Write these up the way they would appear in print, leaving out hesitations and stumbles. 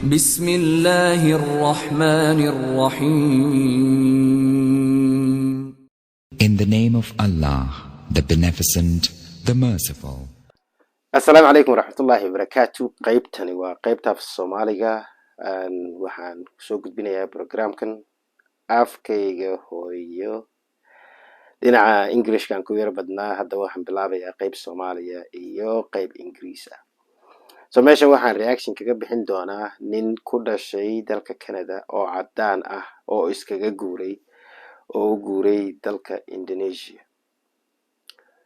بسم الله الرحمن الرحيم. In the name of Allah, the Beneficent, the Merciful. السلام عليكم ورحمة الله وبركاته. قيبتني وقيبتها في الصومالية waxaan soo gudbinayaa programkan afkayga hooyo dhinaca Englishkan ku yar badnaa. Hadda waxaan bilaabayaa qayb Soomaaliya iyo qayb Ingiriis ah. So meesha waxaan reaction kaga bixin doonaa nin ku dhashay dalka Canada oo cadaan ah oo iskaga guuray oo u guuray dalka Indonesia.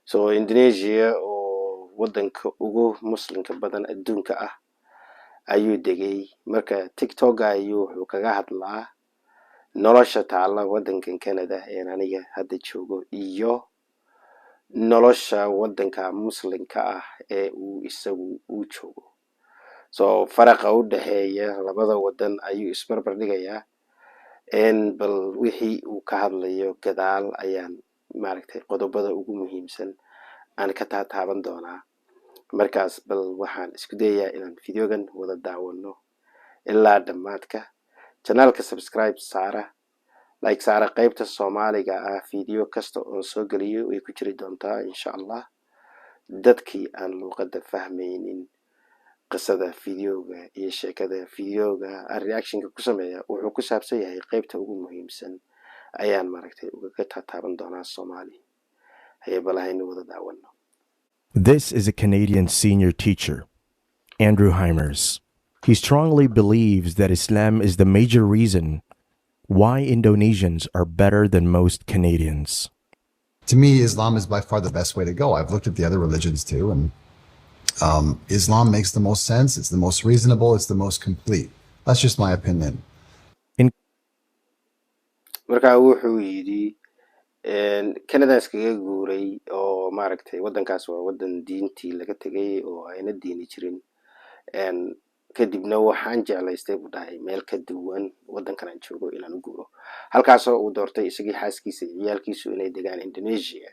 So Indonesia oo wadanka ugu muslimka badan adduunka ah ayuu degay. Marka TikTok ayuu wuxuu kaga hadlaa nolosha taala wadankan Canada ee aniga hadda joogo iyo nolosha wadanka muslimka ah ee uu isagu u joogo. So faraqa u dhaxeeya labada wadan ayuu isbarbar dhigayaa bal wixii uu ka hadlayo gadaal ayaan maaragtay qodobada ugu muhiimsan aan ka taaban doonaa. Markaas bal waxaan isku dayayaa inaan videogan wada daawano ilaa dhamaadka. Channelka subscribe saara, like saara. Qaybta Soomaaliga ah video kasta oo soo galiyo way ku jiri doontaa insha Allah. Dadkii aan luqadda fahmaynin qisada videoga iyo sheekada videoga reactionka ku sameeya wuxuu ku saabsan yahay qaybta ugu muhiimsan ayaan maaragtay uga taaban doonaa Soomaali. Hay balahayna wada daawano. This is a Canadian senior teacher, Andrew Heimers. He strongly believes that Islam is the major reason why Indonesians are better than most Canadians. To me, Islam is by far the best way to go. I've looked at the other religions too, and Islam makes the most sense. It's the most reasonable. It's the most complete. That's just my opinion. Marka wuxuu yidhi Canada iskaga guuray oo maaragtay wadankaas waa wadan diintii laga tagay oo ayna diini jirin. Kadibna waxaan jeclaystay buu dhahay meel ka duwan wadankan aan joogo inaan u guuro. Halkaas oo uu doortay isagii xaaskiisa iyo ciyaalkiisu inay degaan Indonesia.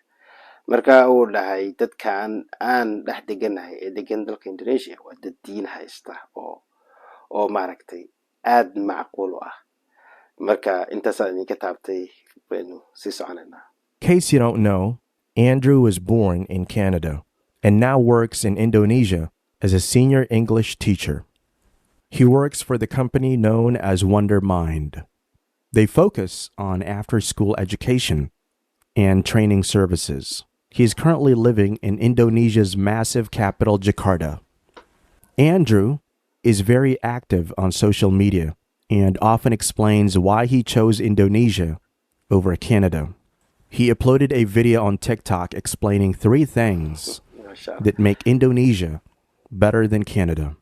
Marka uu dhahay dadkan aan dhex deganahay ee degan dalka Indonesia waa dad diin haysta oo maaragtay aad macquul ah. Marka intaas aan ka taabtay baynu sii soconaynaa. In case you don't know, Andrew was born in Canada and now works in Indonesia as a senior English teacher. He works for the company known as Wonder Mind. They focus on after-school education and training services. He is currently living in Indonesia's massive capital, Jakarta. Andrew is very active on social media and often explains why he chose Indonesia over Canada. He uploaded a video on TikTok explaining 3 things that make Indonesia better than Canada.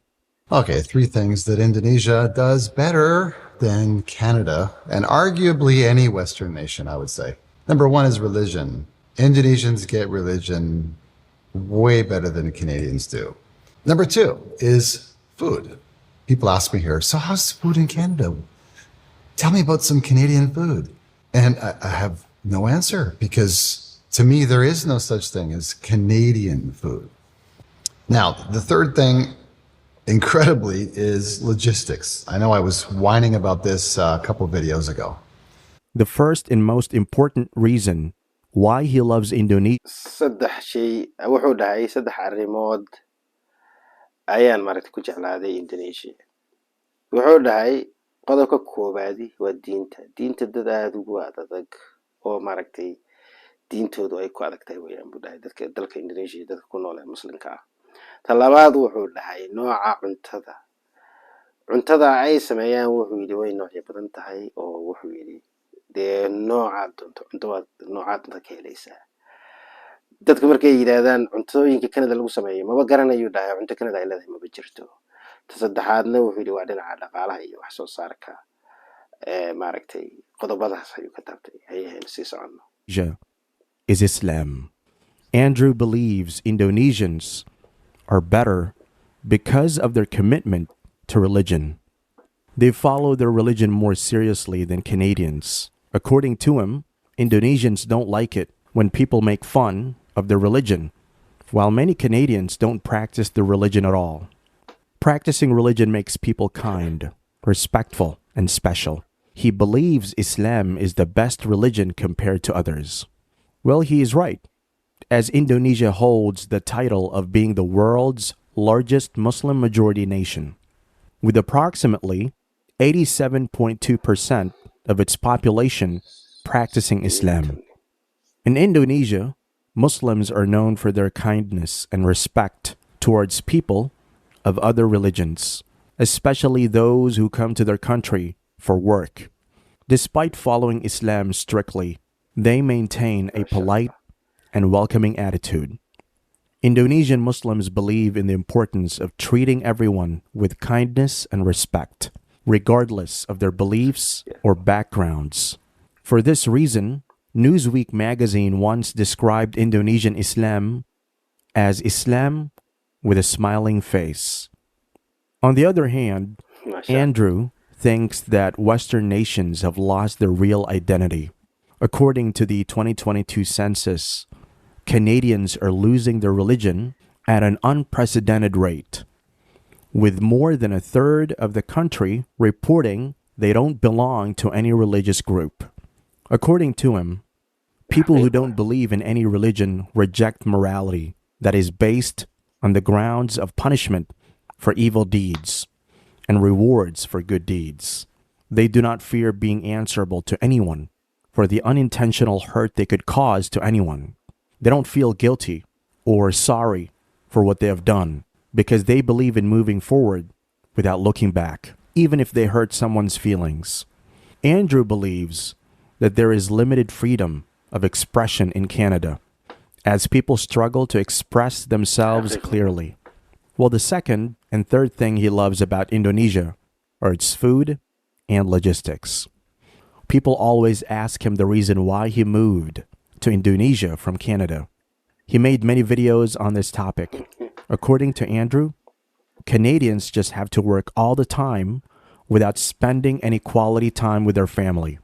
Okay, 3 things that Indonesia does better than Canada, and arguably any Western nation, I would say. Number 1 is religion. Indonesians get religion way better than Canadians do. Number 2 is food. People ask me here, so how's food in Canada? Tell me about some Canadian food. And I have no answer, because to me, there is no such thing as Canadian food. Now, the 3rd thing, incredibly, is logistics. I know I was whining about this a couple of videos ago. The first and most important reason why he loves Indonesia. saddex shay wuxuu dhahay saddex arrimood ayaan maaragtay ku jeclaaday Indonesia. Wuxuu dhahay qodobka koobaadi waa diinta dad aad ugu adag oo maaragtay diintoodu ay ku adagtahay weeyaan buu dhahay dadka dalka Indonesia dadka ku nool ee muslimka ah. Talabaad wuxuu dhahay nooca cuntada ay sameeyaan wuxuu yidhi way noocyo badan tahay oo wuxuu yidhi dee nooca ka helaysaa. Dadka markay yiraahdaan cuntooyinka Canada lagu sameeyo maba garanayo dhahay cunto Canada ay leedahay maba jirto. Saddexaadna wuxuu yidhi waa dhinaca dhaqaalaha iyo wax soo saarka maaragtay qodobadaas ayuu ka taabtay. Hayeen sii socono. Is Islam. Andrew believes Indonesians are better because of their commitment to religion. They follow their religion more seriously than Canadians. According to him, Indonesians don't like it when people make fun of their religion, while many Canadians don't practice their religion at all. Practicing religion makes people kind, respectful, and special. He believes Islam is the best religion compared to others. Well, he is right, as Indonesia holds the title of being the world's largest Muslim majority nation, with approximately 87.2% of its population practicing Islam. In Indonesia, Muslims are known for their kindness and respect towards people of other religions, especially those who come to their country for work. Despite following Islam strictly, they maintain a polite and welcoming attitude. Indonesian Muslims believe in the importance of treating everyone with kindness and respect, regardless of their beliefs or backgrounds. For this reason, Newsweek magazine once described Indonesian Islam as Islam with a smiling face. On the other hand, Andrew thinks that Western nations have lost their real identity. According to the 2022 census, Canadians are losing their religion at an unprecedented rate, with more than a third of the country reporting they don't belong to any religious group. According to him, people who don't believe in any religion reject morality that is based on the grounds of punishment for evil deeds and rewards for good deeds. They do not fear being answerable to anyone for the unintentional hurt they could cause to anyone. They don't feel guilty or sorry for what they have done because they believe in moving forward without looking back, even if they hurt someone's feelings. Andrew believes that there is limited freedom of expression in Canada as people struggle to express themselves clearly. Well, the second and third thing he loves about Indonesia are its food and logistics. People always ask him the reason why he moved to Indonesia from Canada. He made many videos on this topic. According to Andrew, Canadians just have to work all the time without spending any quality time with their family.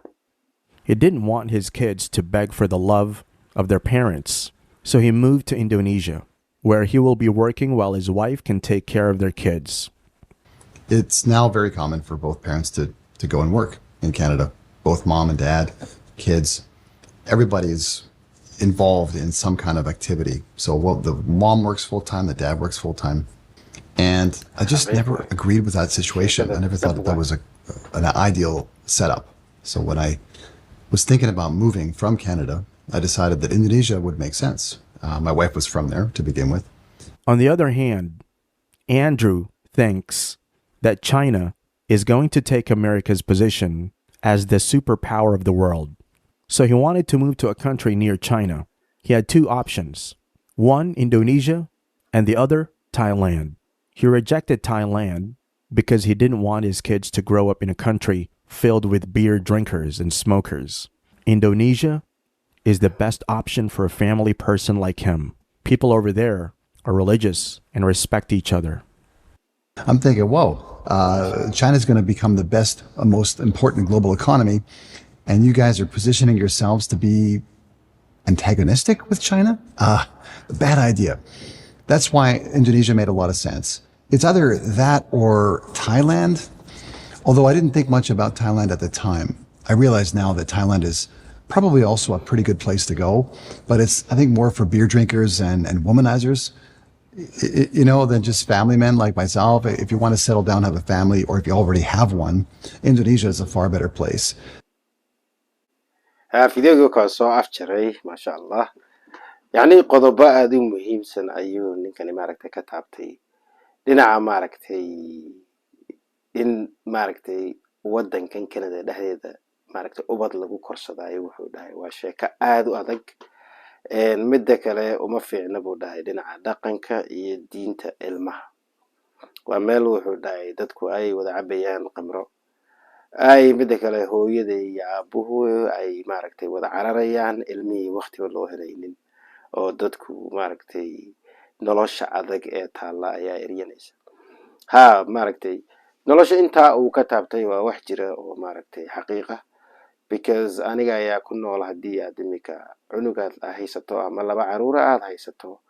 He didn't want his kids to beg for the love of their parents, so he moved to Indonesia, where he will be working while his wife can take care of their kids. It's now very common for both parents to go and work in Canada. Both mom and dad, kids, everybody's involved in some kind of activity. So the mom works full-time, the dad works full-time. And I just never agreed with that situation. I never thought that was an ideal setup. So when I was thinking about moving from Canada, I decided that Indonesia would make sense. My wife was from there to begin with. On the other hand, Andrew thinks that China is going to take America's position as the superpower of the world. So he wanted to move to a country near China. He had two options. One, Indonesia, and the other, Thailand. He rejected Thailand because he didn't want his kids to grow up in a country filled with beer drinkers and smokers. Indonesia is the best option for a family person like him. People over there are religious and respect each other. I'm thinking, whoa, China's going to become the best, most important global economy, and you guys are positioning yourselves to be antagonistic with China? Bad idea. That's why Indonesia made a lot of sense. It's either that or Thailand. Although I didn't think much about Thailand at the time. I realize now that Thailand is probably also a pretty good place to go, but it's, I think, more for beer drinkers and womanizers, than just family men like myself. If you want to settle down, have a family, or if you already have one, Indonesia is a far better place. fideoga kaa soo afjaray maasha allah, yacni qodobo aada u muhiimsan ayuu ninkani maaragtay ka taabtay dhinaca maaragtay in maaragtay wadankan Canada dhexdeeda maaragtay ubad lagu korsadaayo. wuxuu dhahay waa sheeko aada u adag, midda kale uma fiicna buu dhahay dhinaca dhaqanka iyo diinta ilmaha. waa meel wuxuu dhahay dadku ay wada cabayaan qamro, ay midda kale hooyada iyo aabuhu ay maaragtay wada cararayaan, ilmihii waqtiba loo helaynin, oo dadku maaragtay nolosha adag ee taalla ayaa eryanaysa. maaragtay nolosha intaa uu ka taabtay waa wax jira oo maaragtay xaqiiqa, because aniga ayaa ku nool haddii aad imika cunugaad haysato ama laba caruur aad haysato,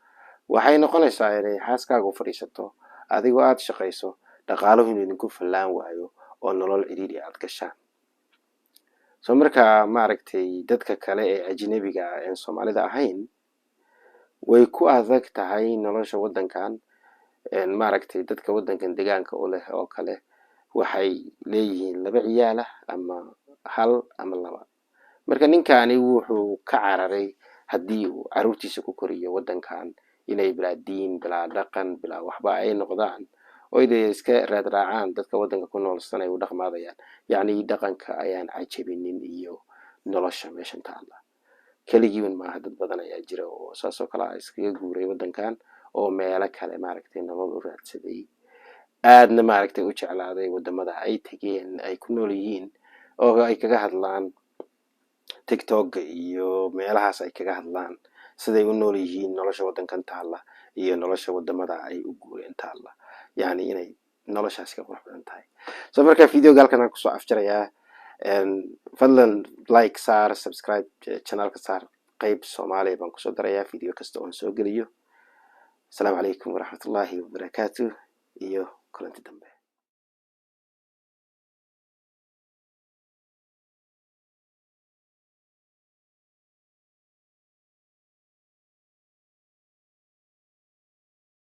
waxay noqonaysaa inay xaaskaagu fadhiisato adigoo aad shaqayso dhaqaaluhu inuu idinku fallaan waayo oo nolol cidhiidhi aad gashaan. soo markaa maaragtay dadka kale ee ajnabiga ah ee soomaalida ahayn way ku adag tahay nolosha wadankan. maaragtay dadka wadankan deegaanka u leh oo kale waxay leeyihiin 2 ciyaal ah ama 1 ama 2. marka ninkani wuxuu ka cararay haddii uu caruurtiisa ku koriyo wadankan inay bilaa diin, bilaa dhaqan, bilaa waxba ay noqdaan oo ay iska raad raacaan dadka wadanka ku nool sanay u dhaqmaadayaan. yacni dhaqanka ayaan cajabinin iyo nolosha meeshan taala. kaligiin maaha, dad badan ayaa jira oo saas oo kale iskaga guuray wadankan oo meelo kale maaragtay nolol u raadsaday, aadna maaragtay u jeclaaday wadamada ay tageen ay ku nool yihiin oo ay kaga hadlaan tiktok iyo meelahaas ay kaga hadlaan siday u nool yihiin nolosha wadankan taala iyo nolosha wadamada ay u guureen taala. yacni inay noloshaas ka qurux badan tahay. soo markaa videoga halkan aan kusoo afjarayaa. fadlan like saar, subscribe channelka saar, qayb Soomaaliya baan kusoo darayaa video kasta oo aan soo geliyo. السلام عليكم ورحمة الله وبركاته iyo kulanti dambe.